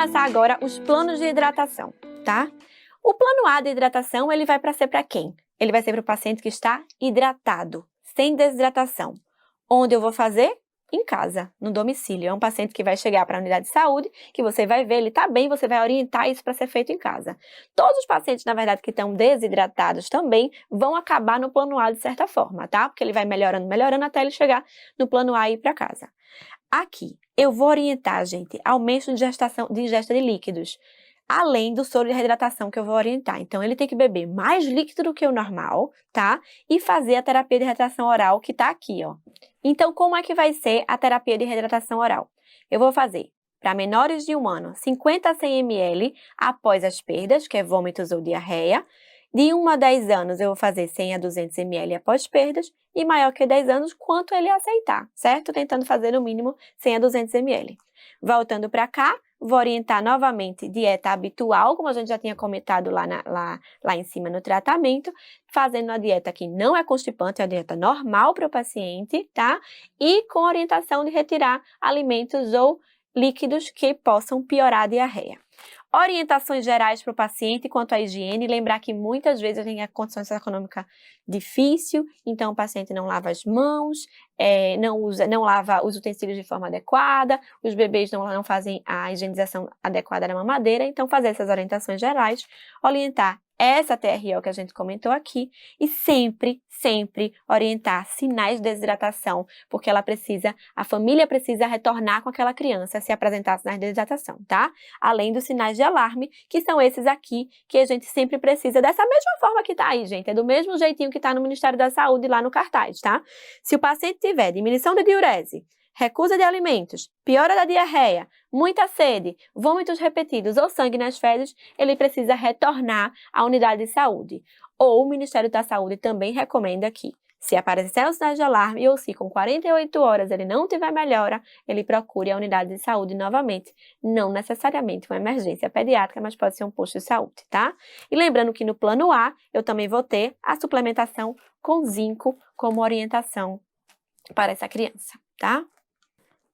começar agora os planos de hidratação, tá? O plano A de hidratação, ele vai ser para quem? Ele vai ser para o paciente que está hidratado, sem desidratação. Onde eu vou fazer? Em casa, no domicílio. É um paciente que vai chegar para a unidade de saúde, que você vai ver, ele está bem, você vai orientar isso para ser feito em casa. Todos os pacientes, na verdade, que estão desidratados também vão acabar no plano A de certa forma, tá? Porque ele vai melhorando, melhorando até ele chegar no plano A e ir para casa. Aqui, eu vou orientar, gente, aumento de ingesta de líquidos, além do soro de reidratação que eu vou orientar. Então, ele tem que beber mais líquido do que o normal, tá? E fazer a terapia de reidratação oral que tá aqui, ó. Então, como é que vai ser a terapia de reidratação oral? Eu vou fazer, para menores de 1 ano, 50 a 100 ml após as perdas, que é vômitos ou diarreia. De 1 a 10 anos, eu vou fazer 100 a 200 ml após perdas, e maior que 10 anos, quanto ele aceitar, certo? Tentando fazer no mínimo 100 a 200 ml. Voltando para cá, vou orientar novamente dieta habitual, como a gente já tinha comentado lá em cima no tratamento, fazendo a dieta que não é constipante, é a dieta normal para o paciente, tá? E com orientação de retirar alimentos ou líquidos que possam piorar a diarreia. Orientações gerais para o paciente quanto à higiene, lembrar que muitas vezes tem a condição socioeconômica difícil, então o paciente não lava as mãos, não lava os utensílios de forma adequada, os bebês não fazem a higienização adequada da mamadeira, então fazer essas orientações gerais, orientar essa TRO que a gente comentou aqui e sempre orientar sinais de desidratação, porque a família precisa retornar com aquela criança se apresentar sinais de desidratação, tá? Além dos sinais de alarme, que são esses aqui, que a gente sempre precisa, dessa mesma forma que tá aí, gente, é do mesmo jeitinho que tá no Ministério da Saúde lá no cartaz, tá? Se o paciente tiver diminuição de diurese, recusa de alimentos, piora da diarreia, muita sede, vômitos repetidos ou sangue nas fezes, ele precisa retornar à unidade de saúde. Ou o Ministério da Saúde também recomenda que, se aparecer os sinais de alarme ou se com 48 horas ele não tiver melhora, ele procure a unidade de saúde novamente. Não necessariamente uma emergência pediátrica, mas pode ser um posto de saúde, tá? E lembrando que no plano A, eu também vou ter a suplementação com zinco como orientação para essa criança, tá?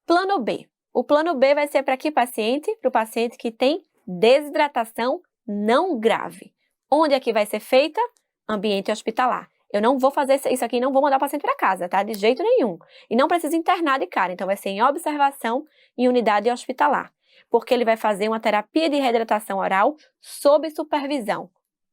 Plano B. O plano B vai ser para que paciente? Para o paciente que tem desidratação não grave. Onde é que vai ser feita? Ambiente hospitalar. Eu não vou fazer isso aqui, não vou mandar o paciente para casa, tá? De jeito nenhum. E não precisa internar de cara, então vai ser em observação em unidade hospitalar. Porque ele vai fazer uma terapia de reidratação oral sob supervisão.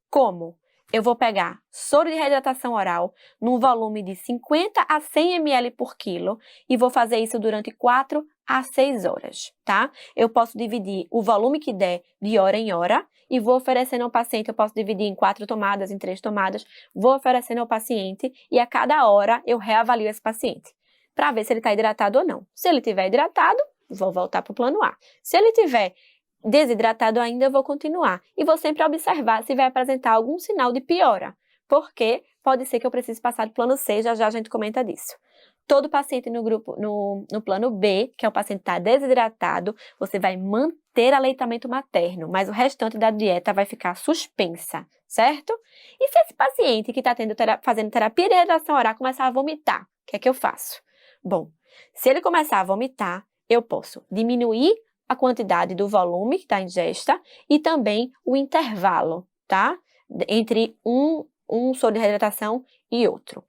Como? Eu vou pegar soro de reidratação oral num volume de 50 a 100 ml por quilo e vou fazer isso durante 4 a 6 horas, tá? Eu posso dividir o volume que der de hora em hora e vou oferecendo ao paciente, eu posso dividir em 4 tomadas, em 3 tomadas, vou oferecendo ao paciente e a cada hora eu reavalio esse paciente para ver se ele está hidratado ou não. Se ele estiver hidratado, vou voltar para o plano A. Se ele estiver desidratado ainda, eu vou continuar. E vou sempre observar se vai apresentar algum sinal de piora, porque pode ser que eu precise passar do plano C, já a gente comenta disso. Todo paciente no plano B, que é o paciente que está desidratado, você vai manter aleitamento materno, mas o restante da dieta vai ficar suspensa, certo? E se esse paciente que está fazendo terapia de reidratação oral começar a vomitar, o que é que eu faço? Bom, se ele começar a vomitar, eu posso diminuir a quantidade do volume da ingesta e também o intervalo, tá? Entre um soro de reidratação e outro.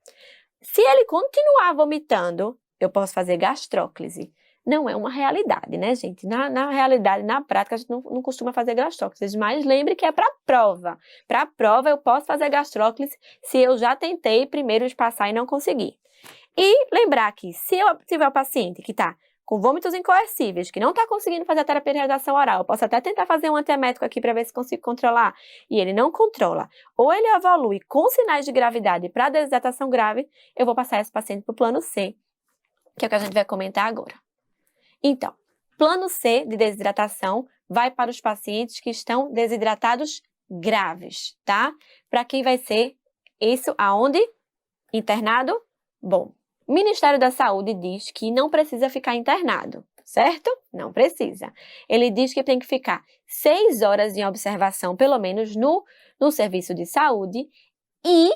Se ele continuar vomitando, eu posso fazer gastróclise. Não é uma realidade, né, gente? Na realidade, na prática, a gente não costuma fazer gastróclise, mas lembre que é para prova. Para prova, eu posso fazer gastróclise se eu já tentei primeiro espaçar e não consegui. E lembrar que se eu tiver o paciente que está com vômitos incoercíveis, que não está conseguindo fazer a terapia de reidratação oral, eu posso até tentar fazer um antiemético aqui para ver se consigo controlar, e ele não controla, ou ele evolui com sinais de gravidade para desidratação grave, eu vou passar esse paciente para o plano C, que é o que a gente vai comentar agora. Então, plano C de desidratação vai para os pacientes que estão desidratados graves, tá? Para quem vai ser isso aonde? Internado? Bom, o Ministério da Saúde diz que não precisa ficar internado, certo? Não precisa. Ele diz que tem que ficar 6 horas em observação, pelo menos no serviço de saúde, e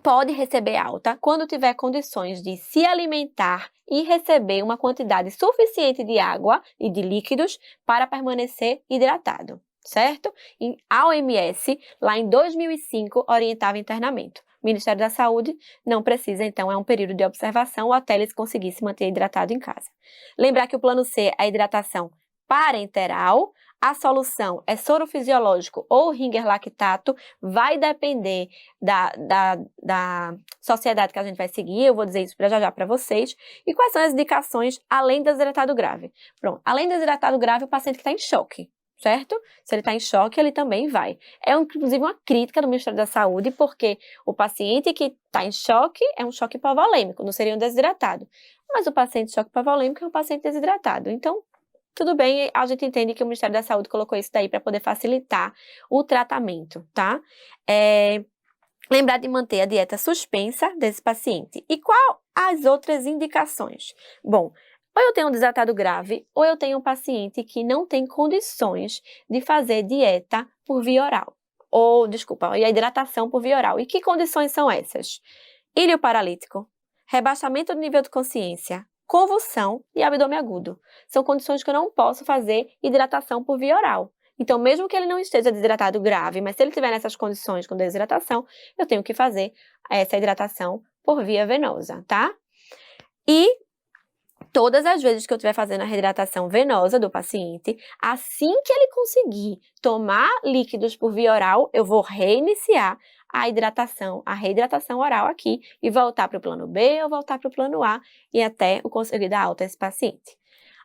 pode receber alta quando tiver condições de se alimentar e receber uma quantidade suficiente de água e de líquidos para permanecer hidratado, certo? E a OMS, lá em 2005, orientava internamento. O Ministério da Saúde não precisa, então, é um período de observação até ele conseguir se manter hidratado em casa. Lembrar que o plano C é a hidratação parenteral, a solução é soro fisiológico ou ringer lactato, vai depender da sociedade que a gente vai seguir, eu vou dizer isso já para vocês. E quais são as indicações além do desidratado grave? Pronto, além do desidratado grave, o paciente que está em choque, certo? Se ele está em choque, ele também vai. É inclusive uma crítica do Ministério da Saúde, porque o paciente que está em choque é um choque hipovolêmico, não seria um desidratado. Mas o paciente de choque hipovolêmico é um paciente desidratado. Então, tudo bem, a gente entende que o Ministério da Saúde colocou isso daí para poder facilitar o tratamento, tá? Lembrar de manter a dieta suspensa desse paciente. E qual as outras indicações? Bom, ou eu tenho um desidratado grave, ou eu tenho um paciente que não tem condições de fazer dieta por via oral. Ou, desculpa, e a hidratação por via oral. E que condições são essas? Ilho paralítico, rebaixamento do nível de consciência, convulsão e abdômen agudo. São condições que eu não posso fazer hidratação por via oral. Então, mesmo que ele não esteja desidratado grave, mas se ele estiver nessas condições com desidratação, eu tenho que fazer essa hidratação por via venosa, tá? E todas as vezes que eu estiver fazendo a reidratação venosa do paciente, assim que ele conseguir tomar líquidos por via oral, eu vou reiniciar a reidratação oral aqui e voltar para o plano B ou voltar para o plano A e até eu conseguir dar alta a esse paciente.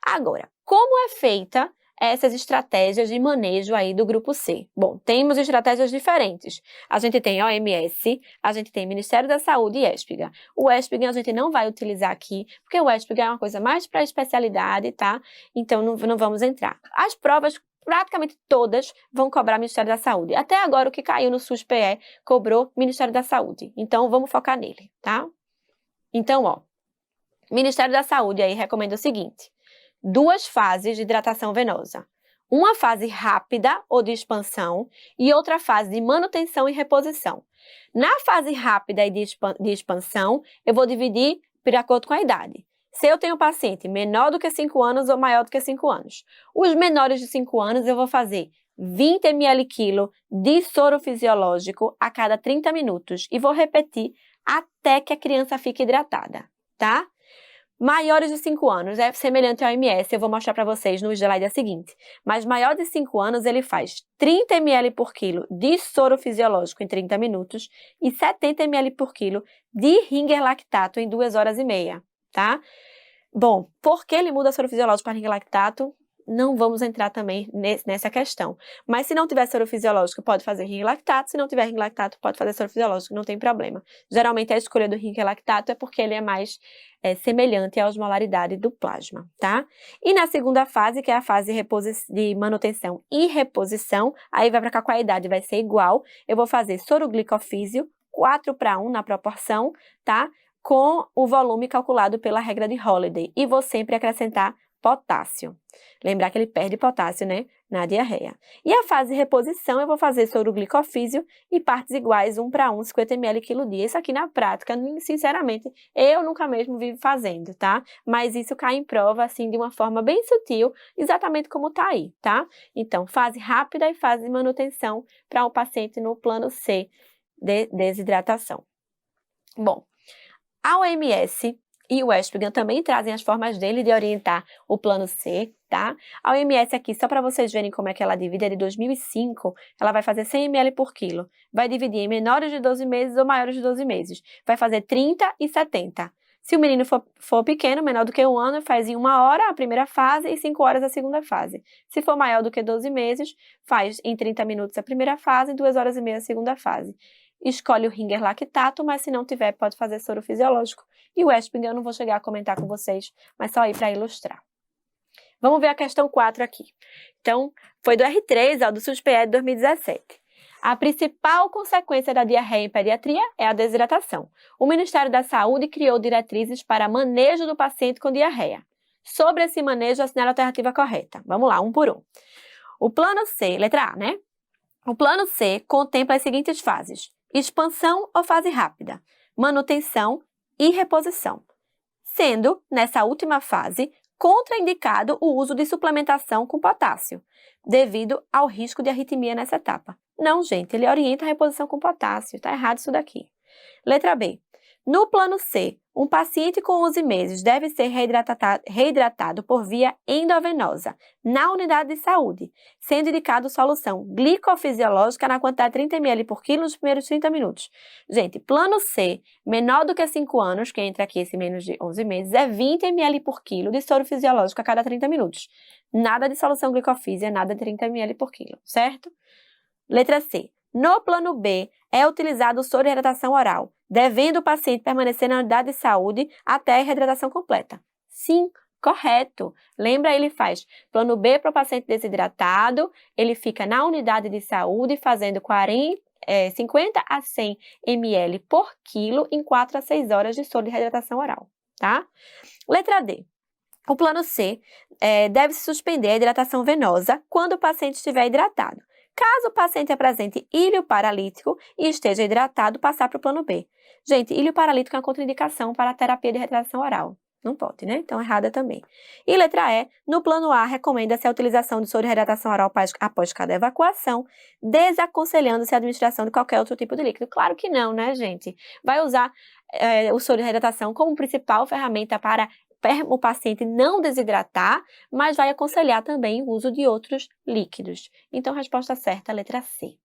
Agora, como é feita essas estratégias de manejo aí do grupo C? Bom, temos estratégias diferentes. A gente tem OMS, a gente tem Ministério da Saúde e ESPGA. O ESPGA a gente não vai utilizar aqui, porque o ESPGA é uma coisa mais para especialidade, tá? Então não vamos entrar. As provas praticamente todas vão cobrar Ministério da Saúde. Até agora o que caiu no SUS-PE cobrou Ministério da Saúde. Então vamos focar nele, tá? Então, ó, Ministério da Saúde aí recomenda o seguinte: 2 fases de hidratação venosa. Uma fase rápida ou de expansão e outra fase de manutenção e reposição. Na fase rápida e de expansão, eu vou dividir de acordo com a idade. Se eu tenho um paciente menor do que 5 anos ou maior do que 5 anos. Os menores de 5 anos eu vou fazer 20 ml/kg de soro fisiológico a cada 30 minutos e vou repetir até que a criança fique hidratada, tá? Maiores de 5 anos, é semelhante ao OMS, eu vou mostrar para vocês no slide seguinte. Mas maior de 5 anos, ele faz 30 ml/kg de soro fisiológico em 30 minutos e 70 ml/kg de ringer lactato em 2 horas e meia, tá? Bom, por que ele muda soro fisiológico para ringer lactato? Não vamos entrar também nessa questão. Mas se não tiver soro fisiológico, pode fazer ringer lactato. Se não tiver ringer lactato, pode fazer soro fisiológico, não tem problema. Geralmente a escolha do ringer lactato é porque ele é mais semelhante à osmolaridade do plasma, tá? E na segunda fase, que é a fase de manutenção e reposição, aí vai para cá com a idade, vai ser igual. Eu vou fazer soro glicofísio, 4:1 na proporção, tá? Com o volume calculado pela regra de Holiday. E vou sempre acrescentar potássio. Lembrar que ele perde potássio, né, na diarreia. E a fase de reposição, eu vou fazer soro glicofísio e partes iguais 1:1, 50 ml/kg dia. Isso aqui na prática, sinceramente, eu nunca mesmo vivo fazendo, tá? Mas isso cai em prova, assim, de uma forma bem sutil, exatamente como tá aí, tá? Então, fase rápida e fase de manutenção para o paciente no plano C de desidratação. Bom, a OMS e o ESPGA também trazem as formas dele de orientar o plano C, tá? A OMS aqui, só para vocês verem como é que ela divide, é de 2005, ela vai fazer 100 ml/kg. Vai dividir em menores de 12 meses ou maiores de 12 meses. Vai fazer 30 e 70. Se o menino for pequeno, menor do que 1 ano, faz em 1 hora a primeira fase e 5 horas a segunda fase. Se for maior do que 12 meses, faz em 30 minutos a primeira fase e 2 horas e meia a segunda fase. Escolhe o ringer lactato, mas se não tiver, pode fazer soro fisiológico. E o ESPGA eu não vou chegar a comentar com vocês, mas só aí para ilustrar. Vamos ver a questão 4 aqui. Então, foi do R3 ao do SUS-PE de 2017. A principal consequência da diarreia em pediatria é a desidratação. O Ministério da Saúde criou diretrizes para manejo do paciente com diarreia. Sobre esse manejo, assinale a alternativa correta. Vamos lá, um por um. O plano C, letra A, né? O plano C contempla as seguintes fases: expansão ou fase rápida, manutenção e reposição, sendo, nessa última fase, contraindicado o uso de suplementação com potássio, devido ao risco de arritmia nessa etapa. Não, gente, ele orienta a reposição com potássio, tá errado isso daqui. Letra B. No plano C, um paciente com 11 meses deve ser reidratado por via endovenosa, na unidade de saúde, sendo indicado solução glicofisiológica na quantidade de 30 ml por quilo nos primeiros 30 minutos. Gente, plano C, menor do que 5 anos, que entra aqui esse menos de 11 meses, é 20 ml por quilo de soro fisiológico a cada 30 minutos. Nada de solução glicofísia, nada de 30 ml por quilo, certo? Letra C. No plano B, é utilizado o soro de hidratação oral, devendo o paciente permanecer na unidade de saúde até a reidratação completa. Sim, correto. Lembra, ele faz plano B para o paciente desidratado, ele fica na unidade de saúde fazendo 50 a 100 ml por quilo em 4 a 6 horas de soro de reidratação oral, tá? Letra D. O plano C deve-se suspender a hidratação venosa quando o paciente estiver hidratado. Caso o paciente apresente íleo paralítico e esteja hidratado, passar para o plano B. Gente, íleo paralítico é uma contraindicação para a terapia de reidratação oral. Não pode, né? Então, errada também. E letra E, no plano A, recomenda-se a utilização de soro de reidratação oral após cada evacuação, desaconselhando-se a administração de qualquer outro tipo de líquido. Claro que não, né, gente? Vai usar o soro de reidratação como principal ferramenta para o paciente não desidratar, mas vai aconselhar também o uso de outros líquidos. Então, a resposta certa é a letra C.